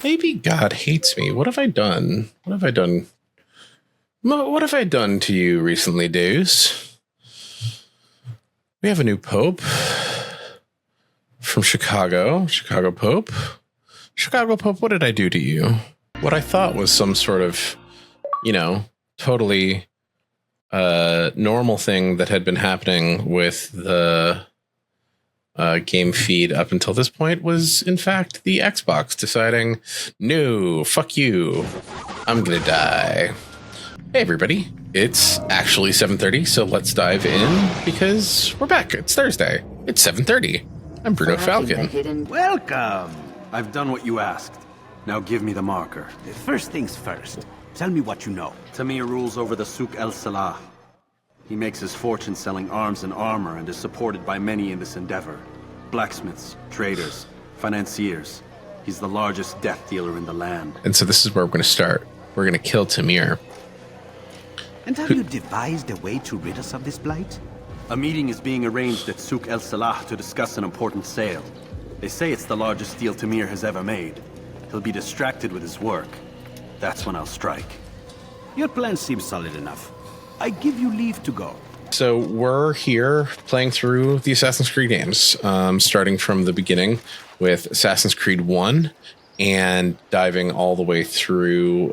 Maybe God hates me. What have I done? What have I done? What have I done to you recently, Deus? We have a new pope from Chicago. Chicago Pope. Chicago Pope, what did I do to you? What I thought was some sort of, totally normal thing that had been happening with the game feed up until this point was, in fact, the Xbox deciding, no, fuck you. I'm gonna die. Hey, everybody. It's actually 7:30, so let's dive in because we're back. It's Thursday. It's 7:30. I'm Bruno Falcon. Welcome. I've done what you asked. Now give me the marker. First things first. Tell me what you know. Tamir rules over the Souk El Salah. He makes his fortune selling arms and armor and is supported by many in this endeavor. Blacksmiths, traders, financiers. He's the largest death dealer in the land. And so this is where we're going to start. We're going to kill Tamir. And have you devised a way to rid us of this blight? A meeting is being arranged at Souk El Salah to discuss an important sale. They say it's the largest deal Tamir has ever made. He'll be distracted with his work. That's when I'll strike. Your plan seems solid enough. I give you leave to go. So we're here playing through the Assassin's Creed games, starting from the beginning with Assassin's Creed 1 and diving all the way through.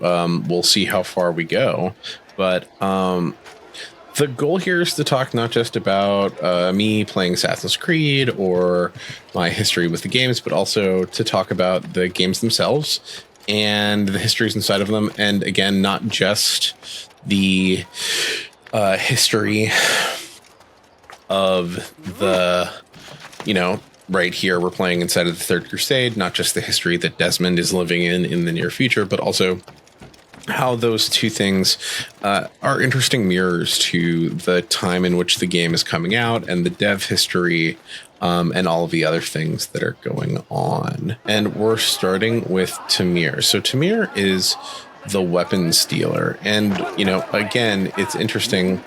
We'll see how far we go. But the goal here is to talk not just about me playing Assassin's Creed or my history with the games, but also to talk about the games themselves and the histories inside of them. And again, not just the history of the, right here we're playing inside of the Third Crusade, not just the history that Desmond is living in the near future, but also how those two things are interesting mirrors to the time in which the game is coming out and the dev history and all of the other things that are going on. And we're starting with Tamir. So Tamir is the weapons dealer. And, again, it's interesting.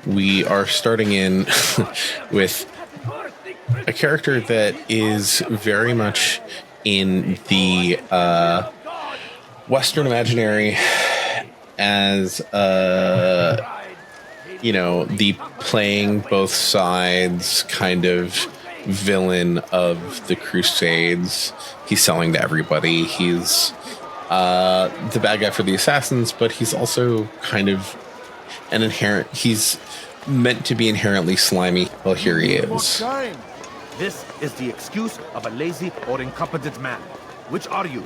We are starting in with a character that is very much in the Western imaginary as, the playing both sides kind of villain of the Crusades. He's selling to everybody. He's the bad guy for the assassins, but he's also kind of he's meant to be inherently slimy. Well, here he is. This is the excuse of a lazy or incompetent man. Which are you?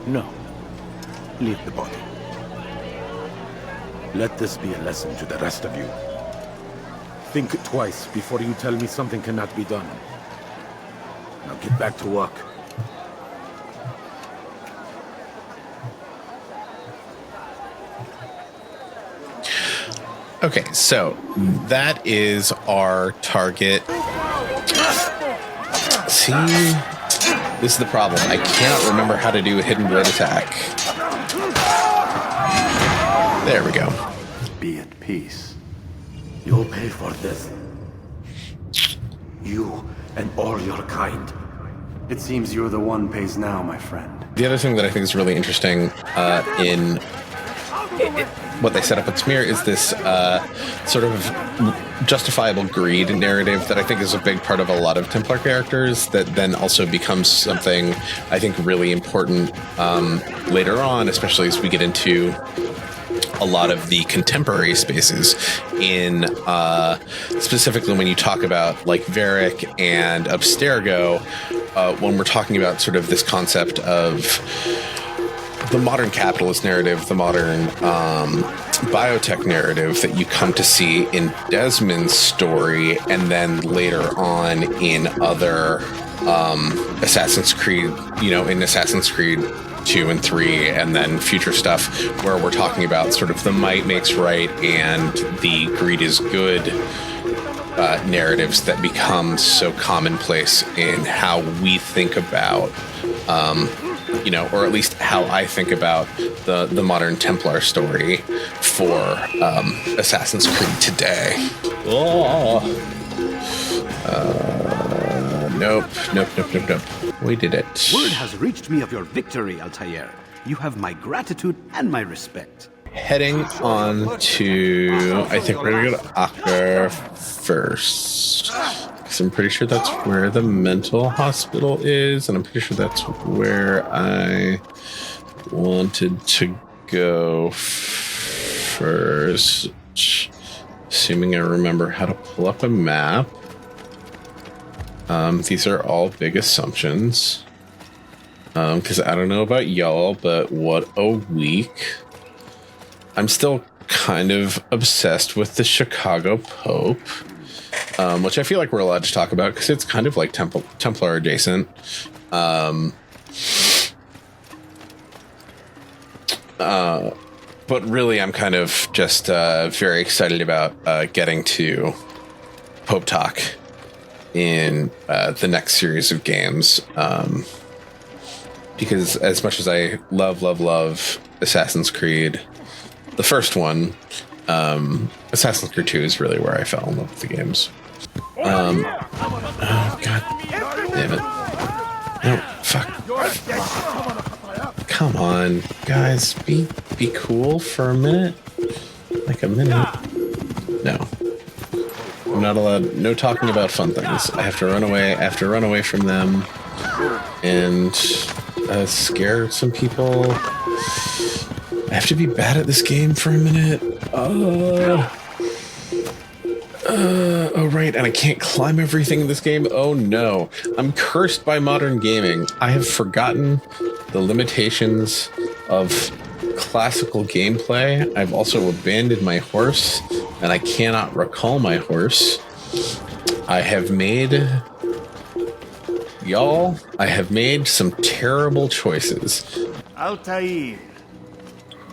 No. Leave the body. Let this be a lesson to the rest of you. Think twice before you tell me something cannot be done. Now get back to work. Okay, so that is our target. See, this is the problem. I cannot remember how to do a hidden blade attack. There we go. Be at peace. You'll pay for this. You and all your kind. It seems you're the one pays now, my friend. The other thing that I think is really interesting in what they set up with Tamir is this sort of justifiable greed narrative that I think is a big part of a lot of Templar characters that then also becomes something I think really important later on, especially as we get into a lot of the contemporary spaces in specifically when you talk about like Varric and Abstergo, when we're talking about sort of this concept of the modern capitalist narrative, the modern biotech narrative that you come to see in Desmond's story, and then later on in other Assassin's Creed, in Assassin's Creed 2 and 3, and then future stuff where we're talking about sort of the might makes right and the greed is good narratives that become so commonplace in how we think about you know, or at least how I think about the modern Templar story for Assassin's Creed today. Oh. Nope. We did it. Word has reached me of your victory, Altair. You have my gratitude and my respect. Heading on to, I think we're gonna go to Acre first. Because I'm pretty sure that's where the mental hospital is, and I'm pretty sure that's where I wanted to go first. Assuming I remember how to pull up a map. These are all big assumptions. Because I don't know about y'all, but what a week. I'm still kind of obsessed with the Chicago Pope, which I feel like we're allowed to talk about because it's kind of like Templar adjacent. But really, I'm kind of just very excited about getting to Pope Talk in the next series of games. Because as much as I love Assassin's Creed, the first one, Assassin's Creed 2 is really where I fell in love with the games. Oh, God damn it. No, fuck. Come on, guys, be cool for a minute. Like a minute. No. I'm not allowed, no talking about fun things. I have to run away, from them and scare some people. I have to be bad at this game for a minute. Oh, right, and I can't climb everything in this game. Oh, no. I'm cursed by modern gaming. I have forgotten the limitations of classical gameplay. I've also abandoned my horse, and I cannot recall my horse. I have made some terrible choices. Altair,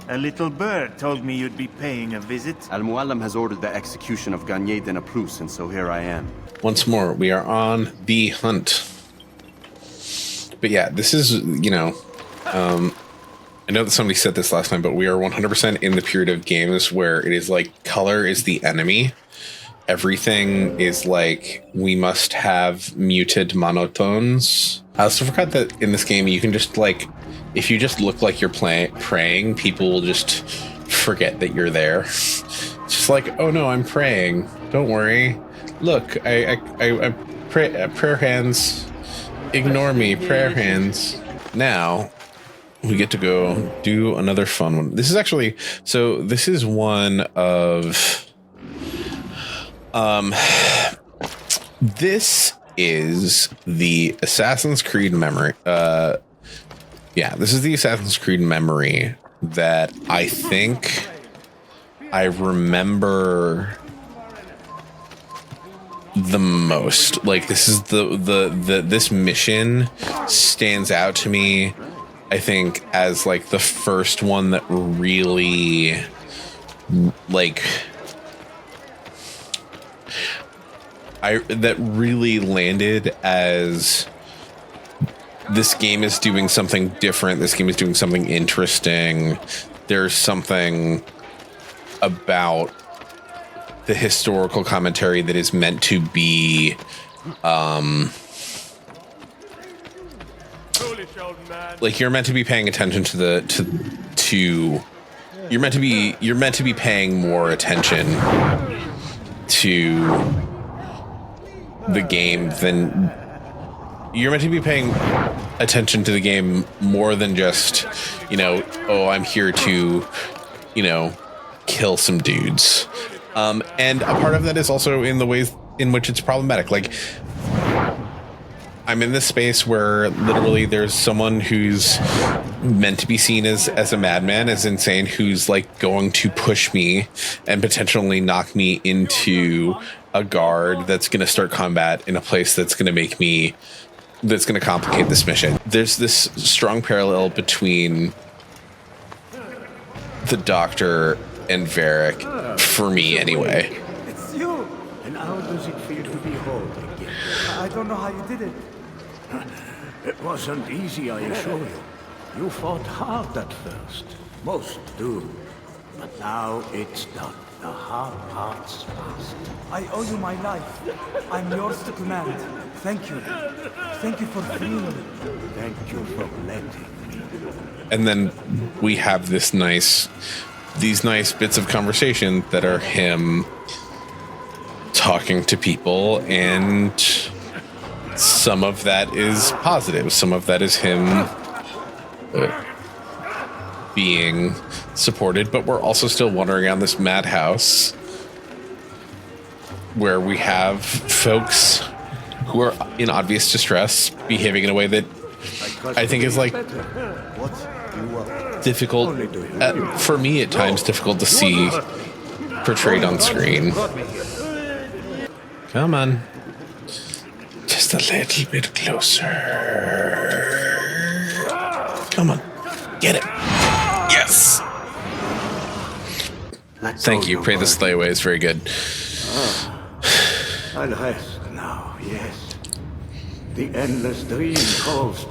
a little bird told me you'd be paying a visit. Al-Muallim has ordered the execution of Garnier de Naplouse, and so here I am. Once more, we are on the hunt. But yeah, this is, you know, I know that somebody said this last time, but we are 100% in the period of games where it is like color is the enemy. Everything is like, we must have muted monotones. I also forgot that in this game, you can just like, if you just look like you're praying, people will just forget that you're there. It's just like, oh no, I'm praying. Don't worry. Look, I pray, prayer hands. Ignore me, prayer hands. Now, we get to go do another fun one. This is actually, so this is one of, this is the Assassin's Creed memory. This is the Assassin's Creed memory that I think I remember the most. Like, this is this mission stands out to me, I think, as like the first one that really like that really landed as this game is doing something different. This game is doing something interesting. There's something about the historical commentary that is meant to be like, you're meant to be paying attention to you're meant to be paying more attention to the game than you're meant to be paying attention to the game more than just, you know, oh, I'm here to, you know, kill some dudes. And a part of that is also in the ways in which it's problematic. Like, I'm in this space where literally there's someone who's meant to be seen as a madman, as insane, who's like going to push me and potentially knock me into a guard that's going to start combat in a place that's going to complicate this mission. There's this strong parallel between the Doctor and Varric, for me anyway. It's you! And how does it feel to be whole again? I don't know how you did it. It wasn't easy, I assure you. You fought hard at first. Most do. But now it's done. The hard part's past. I owe you my life. I'm yours to command. Thank you. Thank you for freeing me. Thank you for letting me. And then we have these nice bits of conversation that are him talking to people, and some of that is positive. Some of that is him being supported, but we're also still wandering around this madhouse where we have folks who are in obvious distress, behaving in a way that I think is like difficult, for me at times, difficult to see portrayed on screen. Come on. Just a little bit closer. Come on. Get it. Yes. Thank you. Pray the sleigh away is very good. I'll rest now, yes. The endless dream calls.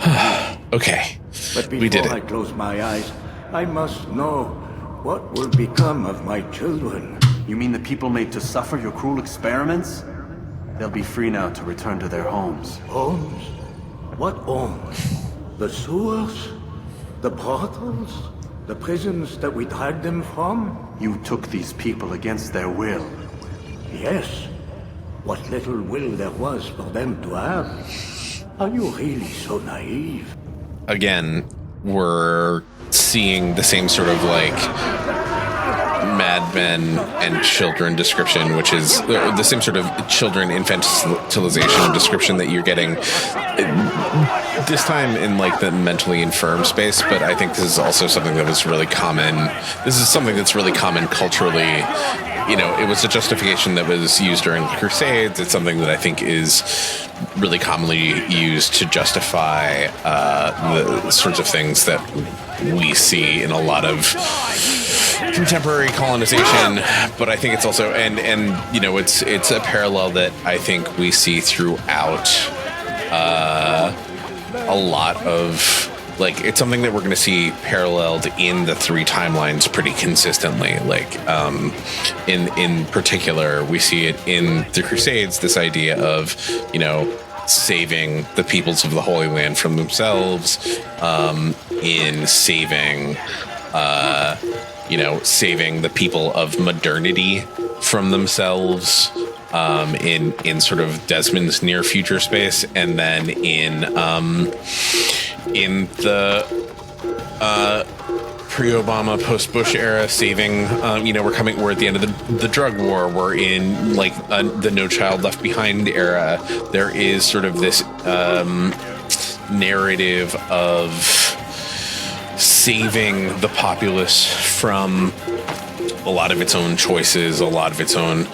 Okay. But We did before I it. close my eyes, I must know what will become of my children. You mean the people made to suffer your cruel experiments? They'll be free now to return to their homes. Homes? What homes? The sewers? The brothels? The prisons that we dragged them from? You took these people against their will. Yes. What little will there was for them to have. Are you really so naive? Again, we're seeing the same sort of like Mad Men and children description, which is the same sort of children infantilization description that you're getting this time in like the mentally infirm space. But I think this is also something that was really common. This is something that's really common culturally. You know, it was a justification that was used during the Crusades. It's something that I think is really commonly used to justify the sorts of things that we see in a lot of contemporary colonization. But I think it's also, and you know, it's a parallel that I think we see throughout a lot of, like, it's something that we're going to see paralleled in the three timelines pretty consistently. Like, in particular, we see it in the Crusades, this idea of, you know, saving the peoples of the Holy Land from themselves, in saving, you know, saving the people of modernity from themselves, in sort of Desmond's near future space, and then in the pre-Obama, post-Bush era, saving, you know, we're at the end of the drug war. We're in like the No Child Left Behind era. There is sort of this narrative of saving the populace from a lot of its own choices, a lot of its own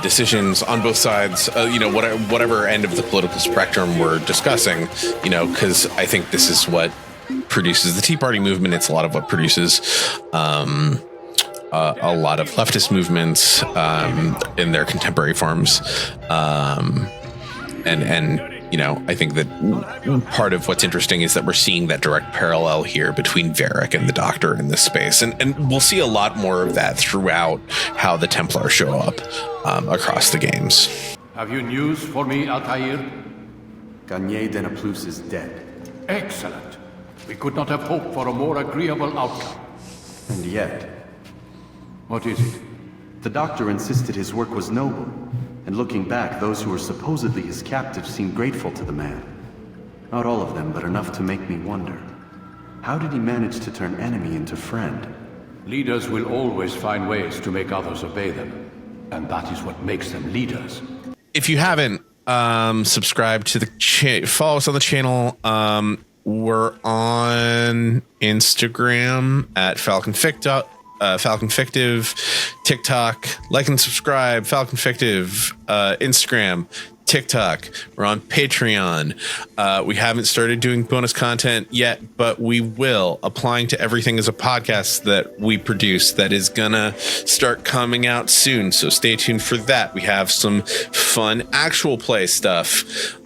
decisions on both sides, you know, whatever end of the political spectrum we're discussing, you know, because I think this is what produces the Tea Party movement. It's a lot of what produces a lot of leftist movements in their contemporary forms. And you know, I think that part of what's interesting is that we're seeing that direct parallel here between Varric and the Doctor in this space. And we'll see a lot more of that throughout how the Templars show up across the games. Have you news for me, Altair? Garnier de Naplouse is dead. Excellent. We could not have hoped for a more agreeable outcome. And yet, What is it? the Doctor insisted his work was noble. And looking back, those who were supposedly his captives seemed grateful to the man. Not all of them, but enough to make me wonder. How did he manage to turn enemy into friend? Leaders will always find ways to make others obey them. And that is what makes them leaders. If you haven't subscribed to the follow us on the channel, we're on Instagram at Falcon Fictive, TikTok, like and subscribe, Falcon Fictive, Instagram, TikTok. We're on Patreon. We haven't started doing bonus content yet, but we will. Applying to Everything is a podcast that we produce that is gonna start coming out soon, so stay tuned for that. We have some fun actual play stuff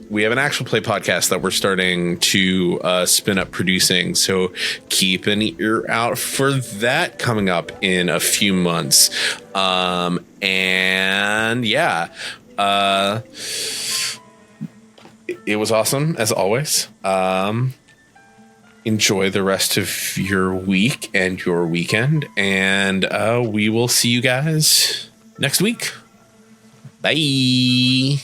we have an actual play podcast that we're starting to spin up producing. So keep an ear out for that coming up in a few months. And yeah, it was awesome as always. Enjoy the rest of your week and your weekend. And we will see you guys next week. Bye.